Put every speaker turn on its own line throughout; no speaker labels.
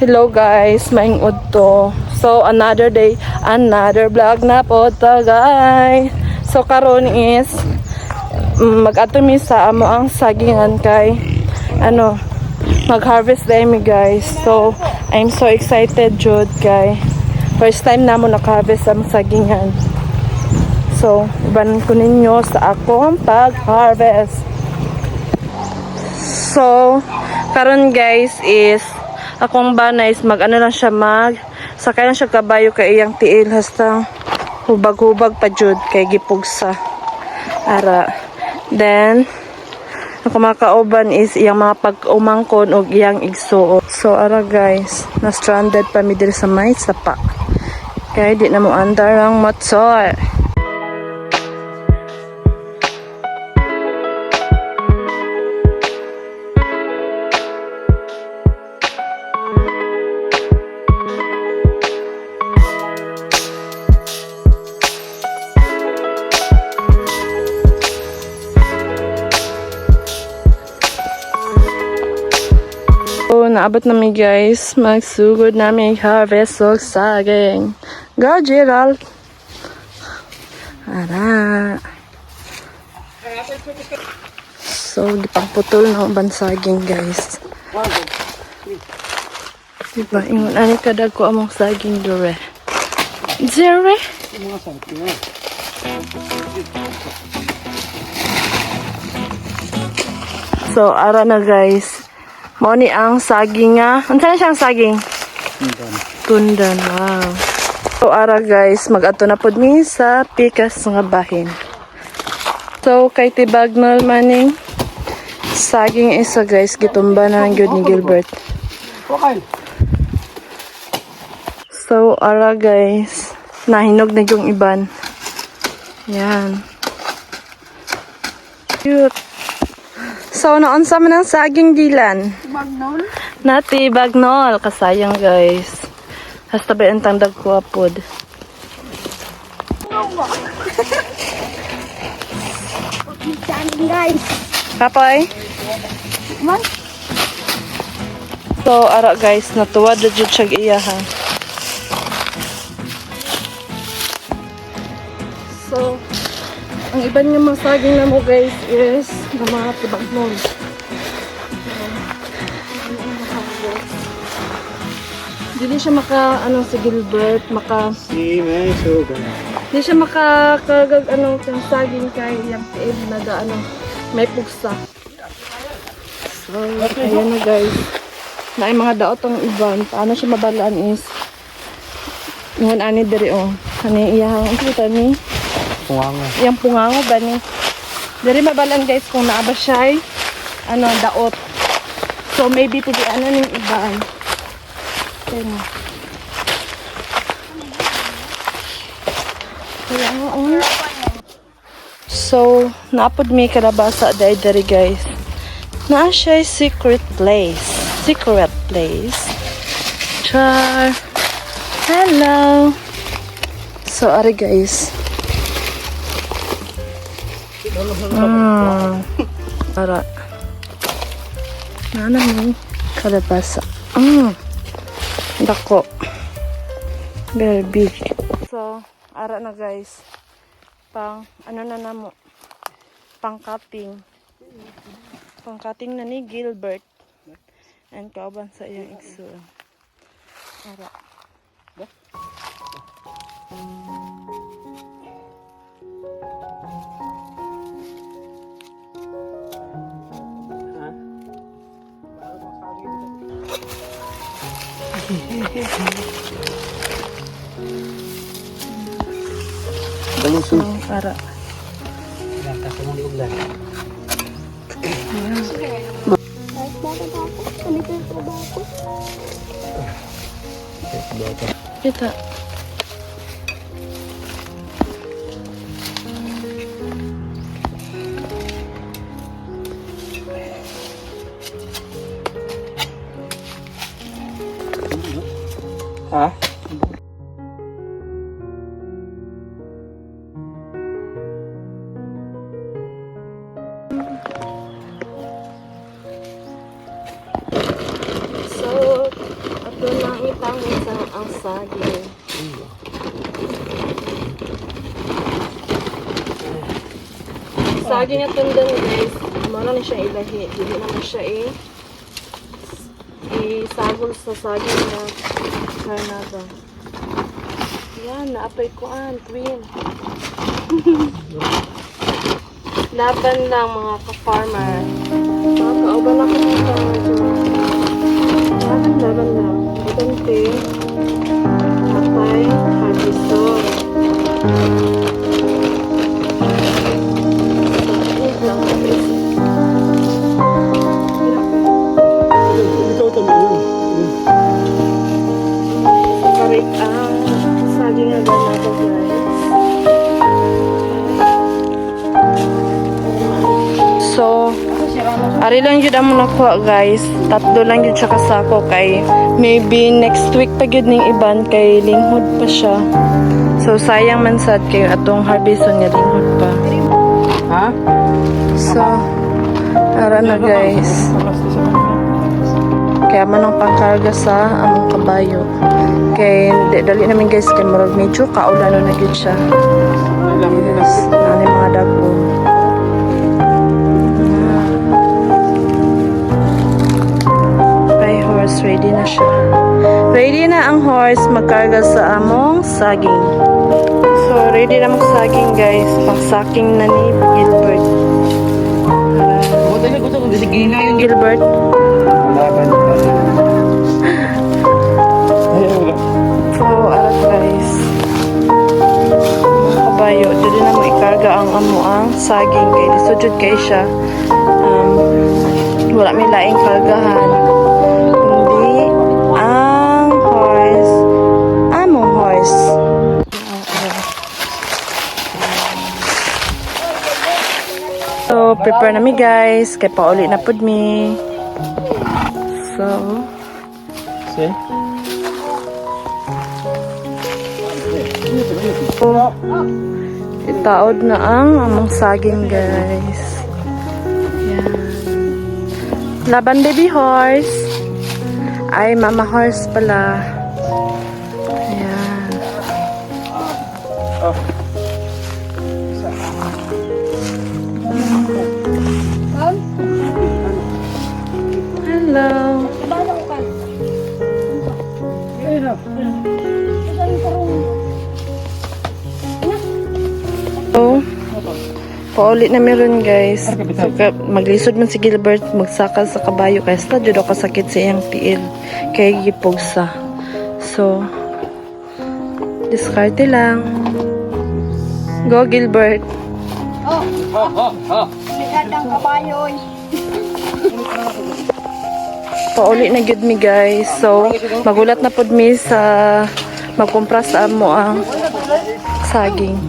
Hello guys, maing udto. So another day, another vlog na po ta guys. So karon is mag-ato mi sa amo ang sagingan kay mag-harvest day mi guys. So I'm so excited jud kay first time na mo naka-harvest ang sagingan. So iban ko ninyo sa akong pag-harvest. So karon guys is akong bana is lang siya sakay lang siya kabayo kay iyang tiil hasta hubag-hubag pa jud kay gipugsa ara. Then ang kumakauban is iyang mga pag-umangkon og iyang igsuot. So ara guys, na stranded pa mi diri sa may sapa kay di na mo andar ang motor. Naabot namin guys, magsugod namin harvest og saging. Go Gerald! Ara! So, gipangputol na uban saging guys. Diba, ingon ani kadag ko among saging dure. Dure? So, ara na guys. Mao ni ang saging nga. Unsa na siyang saging? Tundan. Wow. So ara guys, mag-ato na pod mi sa pikas nga bahin. So kay tibagnol maning saging isa guys, gitumba na ang gyud ni Gilbert. So ara guys, nahinog na yung iban. Yan. Cute. So, naunsa man ang saging dilan?
Bagnol?
Nati, bagnol. Kasayang, guys. Hasta ba ang tangdag ko apod?
Guys.
Kapoy?
Man?
So, ara guys, natuwad na dyan siya iya, ha? So, ang iban nga mga saging na mo guys is na mga tibagnol. Hindi siya si Gilbert,
Si may sugar.
hindi siya makakagag kang saging kay yung tiib na may pugsa. So, ayan na guys. Na mga daot ang iban. Paano siya mabalaan is ngun ani diri Kani iyang, ito ni?
Pungango.
Yung pungango ba ni? Diri mabalaan guys kung naaba siya daot. So, maybe pwede ning iban. Kaya So, naapod may kalabasa dahil guys. Naa siya secret place. Secret place. Char. Hello. So, ari guys. Para. Nana mo kalabasa. Dako. Very big. So, ara na guys. Pang na mo. Pang cutting. Pang cutting na ni Gilbert. And kauban sa iyang igso. Ara.
Balusog.
So, ara.
Yan, kasi mong liuglan.
Guys, bakit ako? Ganito yung trabaho ko.
Kita.
Ha?
ang saging. Saging at tundan guys, mara na siya ilahi. Hindi naman siya isagol sa saging na karnada. Yan, naapay ko queen. Laban lang mga ka-farmer. Mga kauban ako ng farmer. Laban lang. Butante. Apay. Harbison. Karit ang saging agad natin guys. So, ari lang yun ang nakuha guys. Tatlo lang yun siya kasako kay maybe next week pa yun ng iban kay linghod pa siya. So, sayang man sad kay atong harbison nga linghod pa.
Ha?
So, ara na guys. Kaya man ang pangkarga sa among kabayo. Kay dali namin guys kay marag medyo kaulano na gyud siya. Yes, nani mga dagko. Ay, horse ready na siya. Ready na ang horse magkarga sa among saging. So, ready na mag saging guys. Pang-saking na ni Gilbert. Gilbert. So, arat guys. Mga kabayo, dito na mo ikarga ang amuang saging kay lisudjud kay siya. Wala may laing kargahan. Hindi ang horse. Among horse. So, prepare na mi guys. Kay pauli na pud mi. So,
See?
itaod na ang among saging guys. Yan. Laban baby horse. Ay, mama horse pala. Ayan. Hello. So, paulit na meron guys. So, maglisod man si Gilbert magsakal sa kabayo kaya sa judo kasakit sa iyang tiil kay gipugsa. So, diskarte lang. Go Gilbert.
Sikat ang kabayo.
Paulit na gud mi guys. So, magulat na pud mi sa magkumpra sa amo ang saging.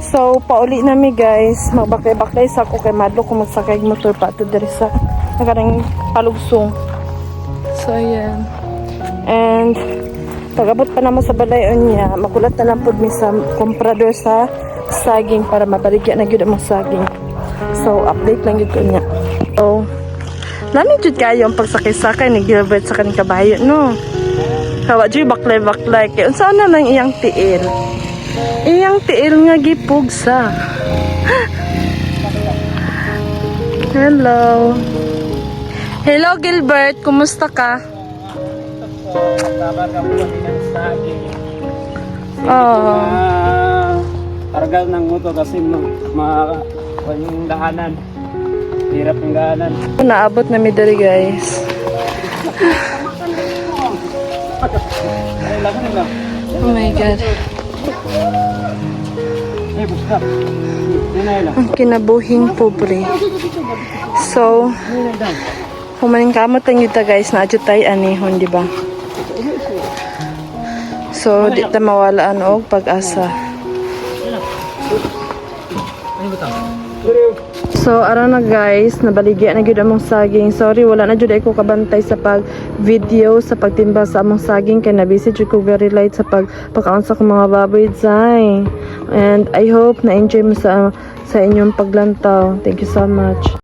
So, pauli na mi guys. Magbaklay-baklay sa ako kay madlo kung magsakay motor pa to diri sa nakarang palugsong. So, ayan. And, pag-abot pa naman sa balayon niya, magulat na lang po mi sa komprador sa saging para mabaligyan na gyud ang saging. So, update lang gyud ko niya. So, nami jud kayo ang pagsakay-sakay ni Gilbert sa kaning kabayo, no? Kawa jud baklay-baklay kay unsa na lang iyang tiil. Iyang tiil nga gipugsa. Hello. Hello Gilbert, kumusta ka?
Kabar ka po ng saging.
Oh.
Kargal ng motor kasi yung daanan. Hirap yung daanan.
Naabot na mi diri guys.
Ay, lang nila.
Oh my god.
Ay, busta. Dinay lang.
Ang kinabuhing pobre. So, humaning kamot lang yun ta guys na adyo tayo anihon, di ba? So, di ta mawalaan og pag-asa. So, ara na guys, nabaligya na gyud among saging. Sorry, wala na jud ako kabantay sa pag-video sa pagtimba sa among saging kay na-busy jud ko very late sa pagkaon sa akong mga baboy dai. And I hope na enjoy mo sa inyong paglantaw. Thank you so much.